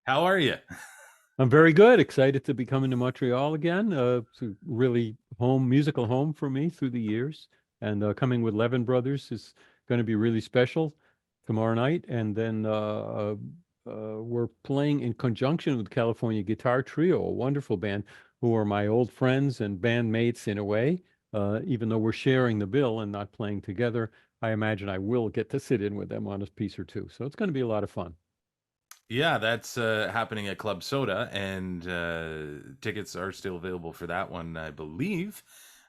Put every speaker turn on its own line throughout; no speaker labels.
How are you?
I'm very good. Excited to be coming to Montreal again. It's a really musical home for me through the years. And coming with Levin Brothers is going to be really special tomorrow night. And then we're playing in conjunction with California Guitar Trio, a wonderful band who are my old friends and bandmates in a way. Even though we're sharing the bill and not playing together, I imagine I will get to sit in with them on a piece or two. So it's going to be a lot of fun.
Yeah, that's happening at Club Soda, and tickets are still available for that one, I believe.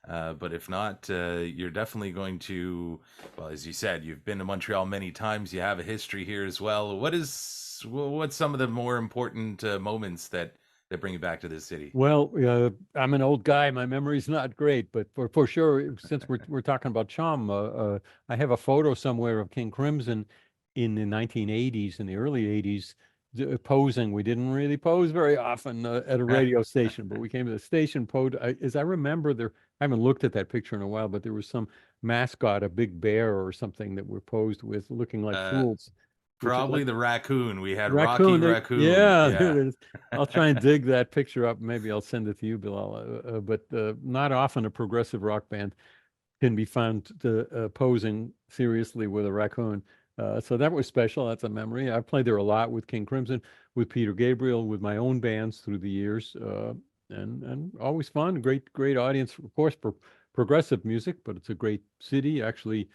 But if not, you're definitely going to. Well, as you said, you've been to Montreal many times. You have a history here as well. What's some of the more important moments that bring you back to this city?
Well, I'm an old guy. My memory's not great, but for sure, since we're talking about CHOM, I have a photo somewhere of King Crimson in the 1980s, in the early 80s, posing. We didn't really pose very often at a radio station, but we came to the station. As I remember, I haven't looked at that picture in a while, but there was some mascot, a big bear or something that we're posed with, looking like
uh,
fools. Which
Probably the raccoon. We had Rocky
Raccoon,
Raccoon.
yeah, there
Yeah.
it is. I'll try and dig that picture up. Maybe I'll send it to you, Bilal. But not often a progressive rock band can be found posing seriously with a raccoon. So that was special. That's a memory. I've played there a lot with King Crimson, with Peter Gabriel, with my own bands through the years, and always fun. Great audience, of course, progressive music, but it's a great city. Actually,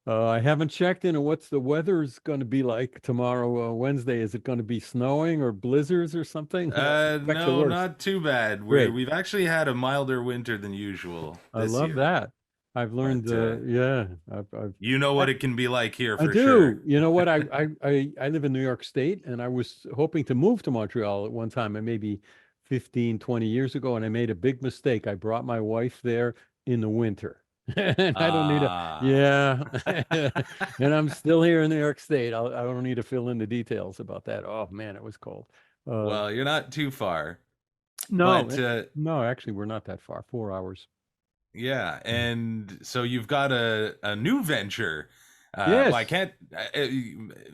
I haven't checked in on what's the weather's going to be like tomorrow, Wednesday. Is it going to be snowing or blizzards or something? Expect the
No,
worst.
not too bad.
Great.
We've actually had a milder winter than usual
I
this
love
year,
that. I've learned,
but
yeah, I've
you know
I,
what it can be like here
I
for sure.
do. You know what? I live in New York State, and I was hoping to move to Montreal at one time, and maybe 15, 20 years ago, and I made a big mistake. I brought my wife there in the winter. And I don't need a,
Ah,
yeah. And I'm still here in New York State. I don't need to fill in the details about that. Oh man, it was cold. Uh,
well, you're not too far,
no,
but
no, actually, we're not that far. 4 hours.
yeah, and so you've got a new venture. Well, I
Yes.
can't,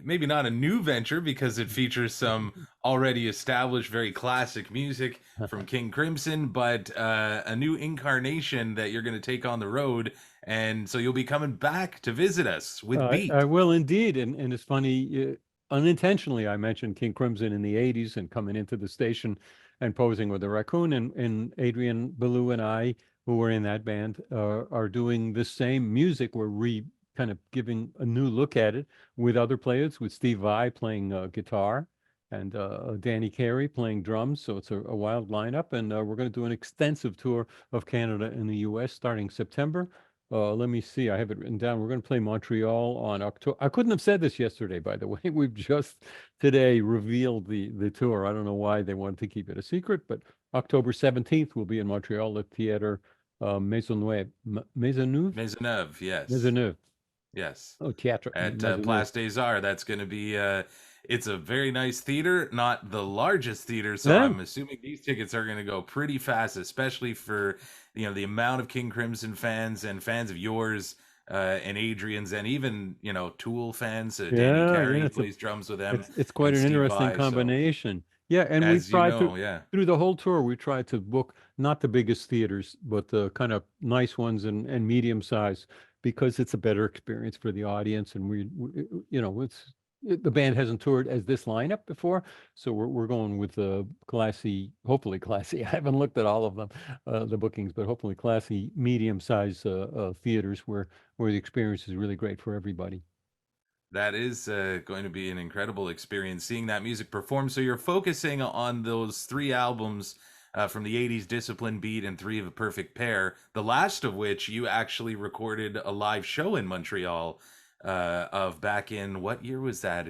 maybe not a new venture because it features some already established, very classic music from King Crimson, but a new incarnation that you're going to take on the road. And so you'll be coming back to visit us with
I
Beat.
will indeed, and it's funny. Unintentionally, I mentioned King Crimson in the '80s and coming into the station and posing with a raccoon, and Adrian Belew and I, who were in that band, are doing the same music. We're kind of giving a new look at it with other players, with Steve Vai playing guitar and Danny Carey playing drums. So it's a wild lineup, and we're going to do an extensive tour of Canada and the U.S. starting September. Let me see. I have it written down. We're going to play Montreal on October. I couldn't have said this yesterday, by the way. We've just today revealed the tour. I don't know why they wanted to keep it a secret, but October 17th we'll be in Montreal at Theater Maisonneuve. Maisonneuve?
Maisonneuve, yes.
Maisonneuve.
Yes.
Oh, Theatre
At
Maisonneuve.
Place des Arts. That's going to be it's a very nice theater, not the largest theater, so
Yeah.
I'm assuming these tickets are going to go pretty fast, especially for the amount of King Crimson fans and fans of yours and Adrian's and even Tool fans. Danny
Yeah, yeah.
Carey plays drums with them
It's quite
and
an
Steve
interesting
Vai. So
combination. Yeah, and we've
as you
tried to
know, yeah.
through the whole tour, we tried to book not the biggest theaters, but the kind of nice ones and medium size because it's a better experience for the audience. And the band hasn't toured as this lineup before, so we're going with the classy, hopefully classy. I haven't looked at all of them, the bookings, but hopefully classy, medium size theaters where the experience is really great for everybody.
That is going to be an incredible experience seeing that music perform. So you're focusing on those three albums from the 80s, Discipline, Beat, and Three of a Perfect Pair, the last of which you actually recorded a live show in Montreal of back in, what year was that?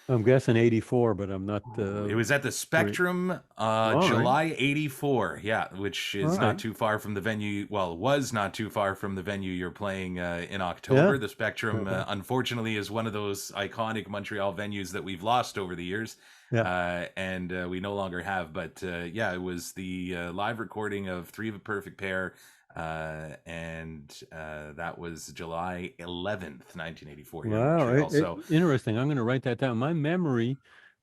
I'm guessing 84, but I'm not
It was at the
great.
Spectrum,
All right.
July 84. Yeah, which
All
is not
right.
too far from the venue. Well, it was not too far from the venue you're playing in
Yeah.
October. The Spectrum,
Uh-huh.
unfortunately, is one of those iconic Montreal venues that we've lost over the years.
Yeah.
And we no longer have. But yeah, it was the live recording of Three of a Perfect Pair. And that was July 11th, 1984 here in
Wow.
Montreal. So
Interesting. I'm going to write that down. My memory,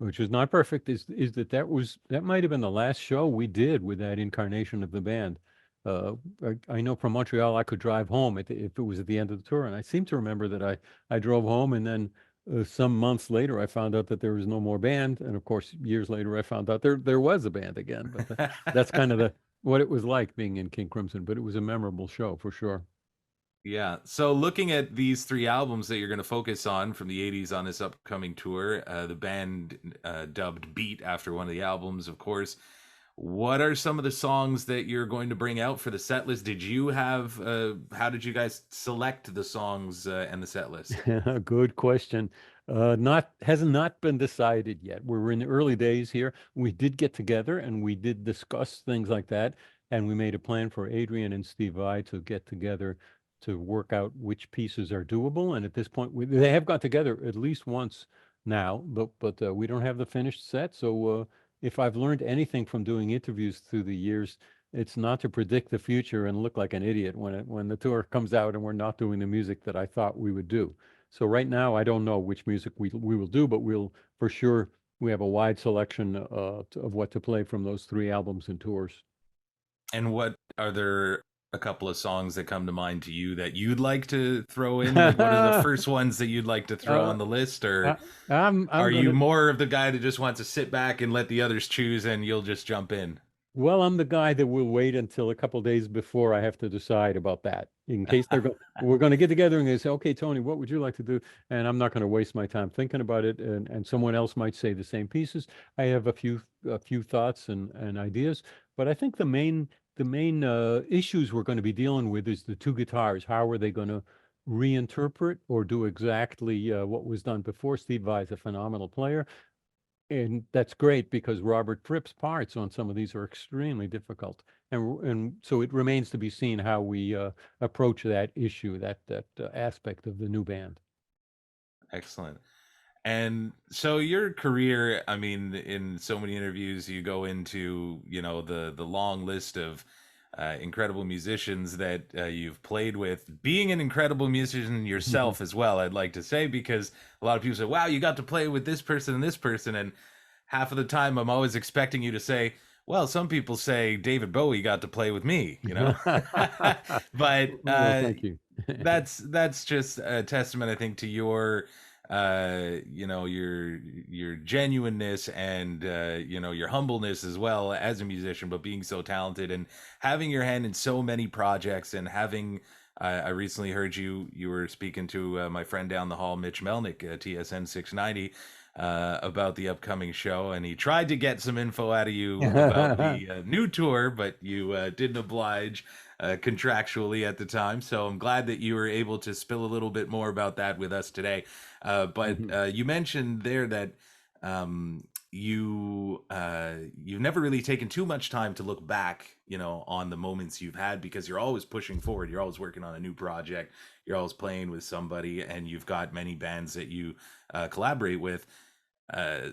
which is not perfect, is that that might have been the last show we did with that incarnation of the band. Uh, I know from Montreal I could drive home if it was at the end of the tour, and I seem to remember that I drove home, and then some months later I found out that there was no more band, and of course years later I found out there was a band again. But that's kind of the what it was like being in King Crimson. But it was a memorable show for sure.
Yeah. So looking at these three albums that you're going to focus on from the 80s on this upcoming tour, the band dubbed Beat after one of the albums, of course. What are some of the songs that you're going to bring out for the set list? Did you have, how did you guys select the songs and the set list?
Good question. Not has not been decided yet. We're in the early days here. We did get together and we did discuss things like that, and we made a plan for Adrian and Steve Vai to get together to work out which pieces are doable. And at this point, they have got together at least once now, but we don't have the finished set. So if I've learned anything from doing interviews through the years, it's not to predict the future and look like an idiot when the tour comes out and we're not doing the music that I thought we would do. So right now, I don't know which music we will do, but we'll for sure we have a wide selection of what to play from those three albums and tours.
And what are there a couple of songs that come to mind to you that you'd like to throw in? Like, what are the first ones that you'd like to throw
uh,
on the list?
I,
Or
I'm
are you
gonna.
more of the guy that just wants to sit back and let the others choose and you'll just jump in?
Well, I'm the guy that will wait until a couple days before I have to decide about that. In case we're going to get together and they say, "Okay, Tony, what would you like to do?" And I'm not going to waste my time thinking about it. And someone else might say the same pieces. I have a few thoughts and ideas, but I think the main issues we're going to be dealing with is the two guitars. How are they going to reinterpret or do exactly what was done before? Steve Vai is a phenomenal player. And that's great because Robert Fripp's parts on some of these are extremely difficult. And so it remains to be seen how we approach that issue, that aspect of the new band.
Excellent. And so your career, I mean, in so many interviews, you go into, the long list of incredible musicians that you've played with. Being an incredible musician yourself as well, I'd like to say, because a lot of people say, "Wow, you got to play with this person and this person," and half of the time, I'm always expecting you to say, "Well, some people say David Bowie got to play with me," but
Well, thank you.
that's just a testament, I think, to your your genuineness and your humbleness as well as a musician, but being so talented and having your hand in so many projects and having I recently heard you were speaking to my friend down the hall, Mitch Melnick, TSN 690, about the upcoming show, and he tried to get some info out of you about the new tour, but you didn't oblige contractually at the time. So I'm glad that you were able to spill a little bit more about that with us today. But
Mhm.
you mentioned there that you've never really taken too much time to look back, on the moments you've had, because you're always pushing forward. You're always working on a new project. You're always playing with somebody, and you've got many bands that you collaborate with.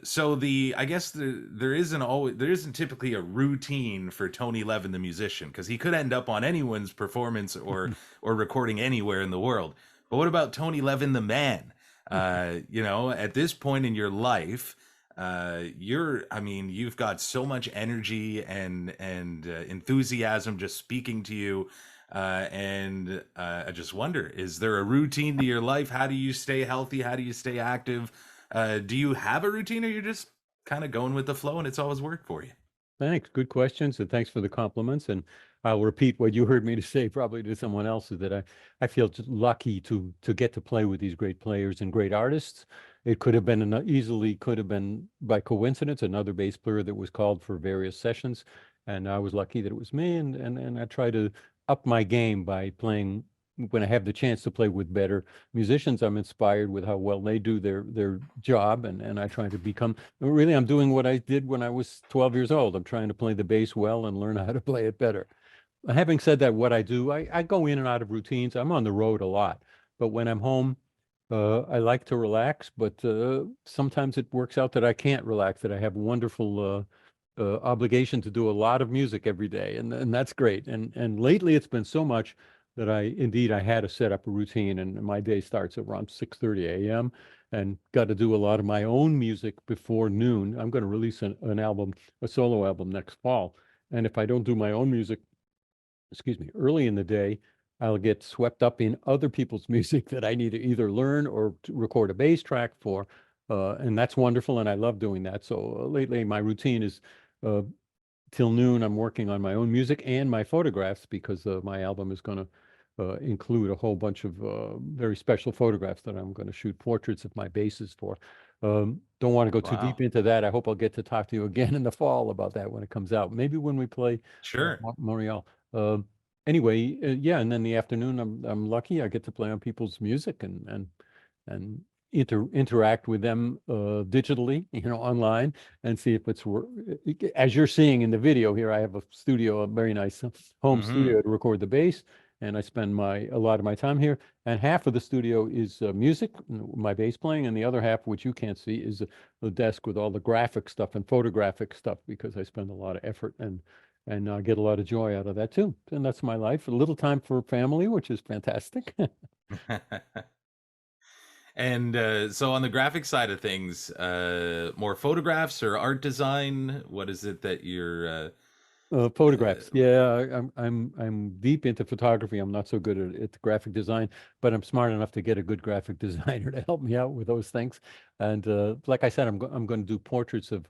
So I guess there isn't typically a routine for Tony Levin the musician, because he could end up on anyone's performance or recording anywhere in the world. But what about Tony Levin the man? At this point in your life, you've got so much energy and enthusiasm just speaking to you. And I just wonder, is there a routine to your life? How do you stay healthy? How do you stay active? Do you have a routine, or you're just kind of going with the flow and it's always worked for you?
Thanks. Good questions, and thanks for the compliments. And I'll repeat what you heard me to say probably to someone else is that I feel just lucky to get to play with these great players and great artists. It could have been easily could have been by coincidence another bass player that was called for various sessions, and I was lucky that it was me. And I try to up my game by playing when I have the chance to play with better musicians. I'm inspired with how well they do their job, and I try to become. Really, I'm doing what I did when I was 12 years old. I'm trying to play the bass well and learn how to play it better. Having said that, what I do, I go in and out of routines. I'm on the road a lot, but when I'm home, I like to relax, but sometimes it works out that I can't relax, that I have a wonderful obligation to do a lot of music every day, and that's great. And lately it's been so much that I had to set up a routine, and my day starts around 6:30 a.m. and got to do a lot of my own music before noon. I'm going to release an album, a solo album next fall. And if I don't do my own music, excuse me, early in the day, I'll get swept up in other people's music that I need to either learn or to record a bass track for. And that's wonderful. And I love doing that. So lately, my routine is uh, till noon, I'm working on my own music and my photographs because my album is going to include a whole bunch of very special photographs that I'm going to shoot portraits of my basses for. Don't want to go too deep
Wow.
into that. I hope I'll get to talk to you again in the fall about that when it comes out. Maybe when we play
Sure.
Montreal. Anyway, yeah, and then the afternoon, I'm lucky I get to play on people's music and interact with them digitally, online, and see if it's as you're seeing in the video here. I have a studio, a very nice home
Hmm.
studio to record the bass, and I spend a lot of my time here. And half of the studio is music, my bass playing, and the other half, which you can't see, is the desk with all the graphic stuff and photographic stuff because I spend a lot of effort and I get a lot of joy out of that too. And that's my life. A little time for family, which is fantastic.
And so on the graphic side of things, more photographs or art design, what is it that you're
Photographs.
uh,
Yeah, I'm deep into photography. I'm not so good at graphic design, but I'm smart enough to get a good graphic designer to help me out with those things. And like I said, I'm going to do portraits of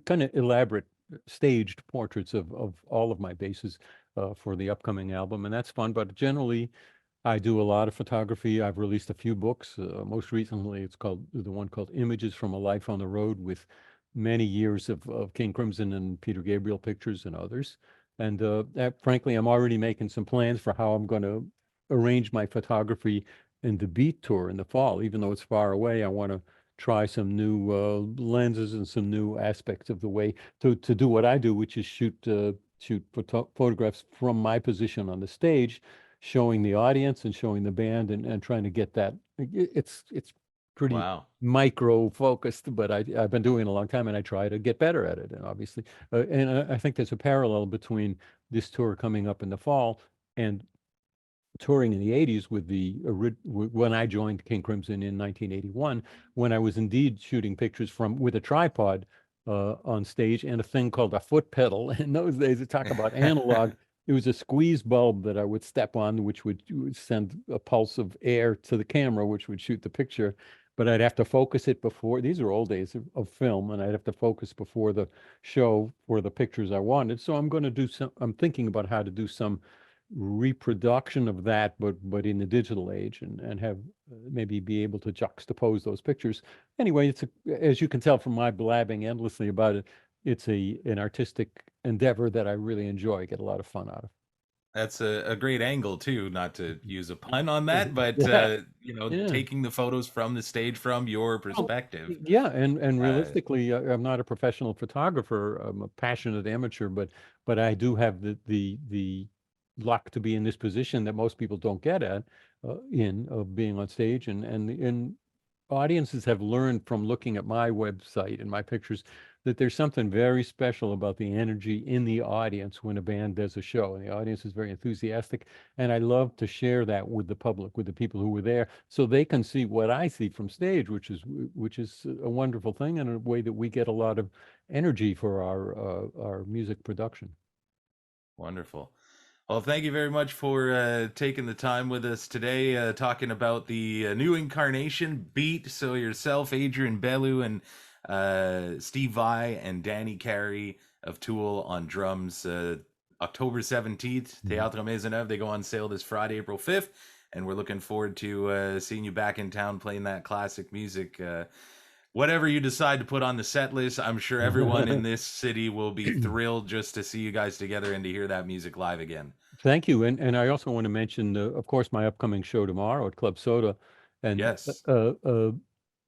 kind of elaborate staged portraits of all of my bases for the upcoming album, and that's fun. But generally, I do a lot of photography. I've released a few books. Most recently, it's called the one called Images from a Life on the Road with many years of King Crimson and Peter Gabriel pictures and others. And frankly, I'm already making some plans for how I'm going to arrange my photography in the Beat Tour in the fall. Even though it's far away, I want to try some new lenses and some new aspects of the way to do what I do, which is shoot photographs from my position on the stage, showing the audience and showing the band and trying to get that. It's pretty
wow.
micro focused, but I've been doing it a long time and I try to get better at it. And obviously, I think there's a parallel between this tour coming up in the fall and touring in the 80s with when I joined King Crimson in 1981, when I was indeed shooting pictures from with a tripod on stage and a thing called a foot pedal. In those days, to talk about analog, it was a squeeze bulb that I would step on, which would send a pulse of air to the camera, which would shoot the picture. But I'd have to focus it before. These are old days of film, and I'd have to focus before the show for the pictures I wanted. So I'm going to do some. I'm thinking about how to do some reproduction of that, but in the digital age, and have maybe be able to juxtapose those pictures. Anyway, as you can tell from my blabbing endlessly about it, it's an artistic endeavor that I really enjoy, get a lot of fun out of.
That's a great angle too, not to use a pun on that, but
Yeah, yeah.
taking the photos from the stage from your
Well,
perspective.
yeah, and
Uh,
realistically, I'm not a professional photographer. I'm a passionate amateur, but I do have the luck to be in this position that most people don't get at in of being on stage, and audiences have learned from looking at my website and my pictures that there's something very special about the energy in the audience when a band does a show. And the audience is very enthusiastic. And I love to share that with the public, with the people who were there, so they can see what I see from stage, which is a wonderful thing and a way that we get a lot of energy for our music production.
Wonderful. Well, thank you very much for taking the time with us today, talking about the new incarnation Beat. So yourself, Adrian Bellew, and Steve Vai and Danny Carey of Tool on drums. October 17th,
Mhm.
Théâtre Maisonneuve. They go on sale this Friday, April 5th. And we're looking forward to seeing you back in town playing that classic music. Whatever you decide to put on the set list, I'm sure everyone in this city will be thrilled just to see you guys together and to hear that music live again.
Thank you. And I also want to mention, of course, my upcoming show tomorrow at Club Soda. And
Yes.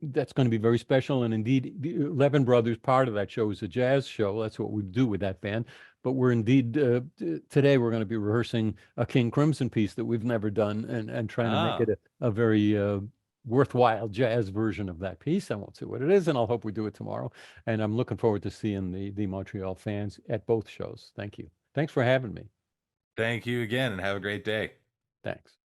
that's going to be very special. And indeed, the Levin Brothers, part of that show is a jazz show. That's what we do with that band. But we're indeed, today we're going to be rehearsing a King Crimson piece that we've never done and trying to make it
Ah,
a very worthwhile jazz version of that piece. I won't say what it is, and I'll hope we do it tomorrow. And I'm looking forward to seeing the Montreal fans at both shows. Thank you. Thanks for having me.
thank you again and have a great day.
Thanks.